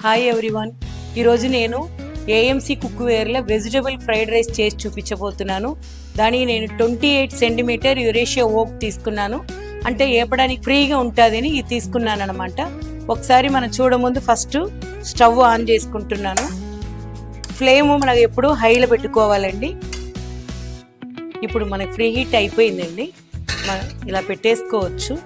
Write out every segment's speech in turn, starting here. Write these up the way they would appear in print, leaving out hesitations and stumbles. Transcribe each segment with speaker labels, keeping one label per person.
Speaker 1: Hi everyone, ఈరోజు నేను AMC కుక్వేర్లో vegetable fried rice చేసి చూపించబోతున్నాను. దానికి నేను 28 సెంటీమీటర్ యురేషియా ఓక్ తీసుకున్నాను. అంటే ఏపడానికి ఫ్రీగా ఉంటుందని ఇది తీసుకున్నాను అనమాట. ఒకసారి మనం చూడముందు ఫస్ట్ స్టవ్ ఆన్ చేసుకుంటున్నాను. ఫ్లేమ్ మనకు ఎప్పుడు హైలో పెట్టుకోవాలండి. ఇప్పుడు మనకి ఫ్రీ హీట్ అయిపోయిందండి, మనం ఇలా పెట్టేసుకోవచ్చు.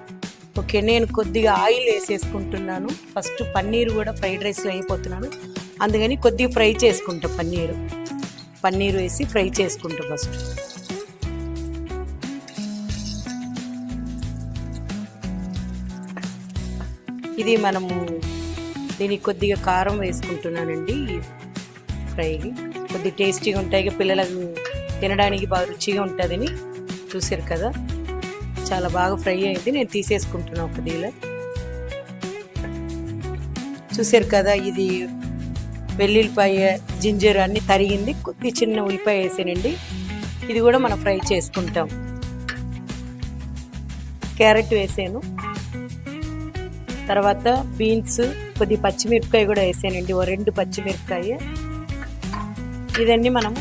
Speaker 1: ఓకే, నేను కొద్దిగా ఆయిల్ వేసేసుకుంటున్నాను. ఫస్ట్ పన్నీర్ కూడా ఫ్రైడ్ రైస్లో అయిపోతున్నాను, అందుకని కొద్దిగా ఫ్రై చేసుకుంటా. పన్నీర్ వేసి ఫ్రై చేసుకుంటా ఫస్ట్. ఇది మనము దీనికి కొద్దిగా కారం వేసుకుంటున్నానండి. ఫ్రైకి కొద్దిగా టేస్టీగా ఉంటాయి, పిల్లలకు తినడానికి బాగా రుచిగా ఉంటుందని. చూసారు కదా, చాలా బాగా ఫ్రై అయింది. నేను తీసేసుకుంటున్నాను ఒక దీలో. చూసారు కదా, ఇది వెల్లుల్లిపాయ, జింజర్ అన్ని తరిగింది. కొద్ది చిన్న ఉల్లిపాయ వేసానండి. ఇది కూడా మనం ఫ్రై చేసుకుంటాం. క్యారెట్ వేసాను, తర్వాత బీన్స్, కొద్ది పచ్చిమిరపకాయ కూడా వేసానండి, 2 పచ్చిమిరపకాయ. ఇదన్నీ మనం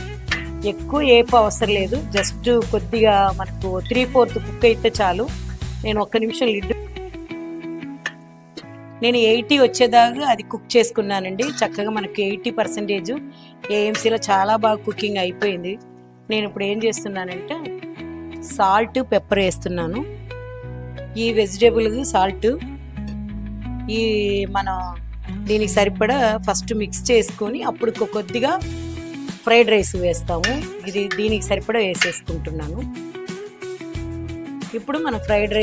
Speaker 1: ఎక్కువ ఏపు అవసరం లేదు, జస్ట్ కొద్దిగా మనకు 3/4 కుక్ అయితే చాలు. నేను 1 నిమిషం లిడ్, నేను 80 వచ్చేదాకా అది కుక్ చేసుకున్నానండి. చక్కగా మనకి 80% ఏఎంసీలో చాలా బాగా కుకింగ్ అయిపోయింది. నేను ఇప్పుడు ఏం చేస్తున్నానంటే సాల్ట్, పెప్పర్ వేస్తున్నాను. ఈ వెజిటేబుల్కి సాల్ట్, ఈ మనం దీనికి సరిపడా ఫస్ట్ మిక్స్ చేసుకొని అప్పుడు కొద్దిగా ఫ్రైడ్ రైస్ వేస్తాము. ఇది దీనికి సరిపడా వేసేసుకుంటున్నాను. ఇప్పుడు మన ఫ్రైడ్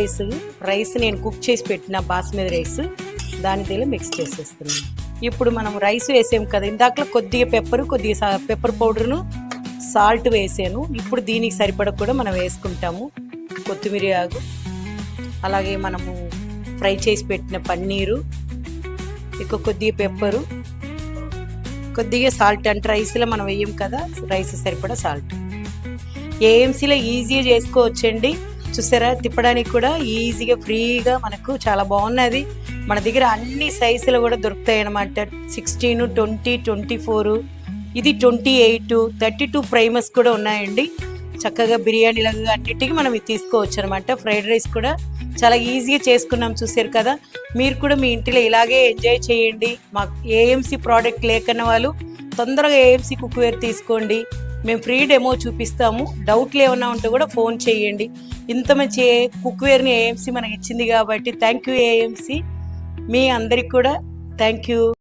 Speaker 1: రైస్ నేను కుక్ చేసి పెట్టిన బాస్మతి రైస్ దాని దీనిలో మిక్స్ చేసేస్తున్నాను. ఇప్పుడు మనం రైస్ వేసాం కదా, ఇందాకలో కొద్దిగా పెప్పర్ పౌడర్ను, సాల్ట్ వేసాను. ఇప్పుడు దీనికి సరిపడా కూడా మనం వేసుకుంటాము. కొత్తిమీర ఆకు, అలాగే మనము ఫ్రై చేసి పెట్టిన పన్నీరు, ఇక కొద్దిగా పెప్పరు, కొద్దిగా సాల్ట్. అంటే రైస్లో మనం వేయం కదా, రైస్ సరిపడా సాల్ట్. ఏఎంసీలో ఈజీగా చేసుకోవచ్చండి. చూసారా, తిప్పడానికి కూడా ఈజీగా ఫ్రీగా మనకు చాలా బాగున్నది. మన దగ్గర అన్ని సైజులు కూడా దొరుకుతాయి అన్నమాట. 16, 20, 24, ఇది 28, 32 ప్రైమర్స్ కూడా ఉన్నాయండి. చక్కగా బిర్యానీలకు అన్నిటికీ మనం ఇది తీసుకోవచ్చు అనమాట. ఫ్రైడ్ రైస్ కూడా చాలా ఈజీగా చేసుకున్నాం. చూసారు కదా, మీరు కూడా మీ ఇంటిలో ఇలాగే ఎంజాయ్ చేయండి. మాకు ఏఎంసీ ప్రోడక్ట్ లేకన్న వాళ్ళు తొందరగా ఏఎంసీ కుక్వేర్ తీసుకోండి. మేము ఫ్రీ డెమో చూపిస్తాము. డౌట్లు ఏమన్నా ఉంటే కూడా ఫోన్ చేయండి. ఇంత మంచి కుక్వేర్ని ఏఎంసీ మనకి ఇచ్చింది కాబట్టి థ్యాంక్ యూ ఏఎంసీ. మీ అందరికి కూడా థ్యాంక్ యూ.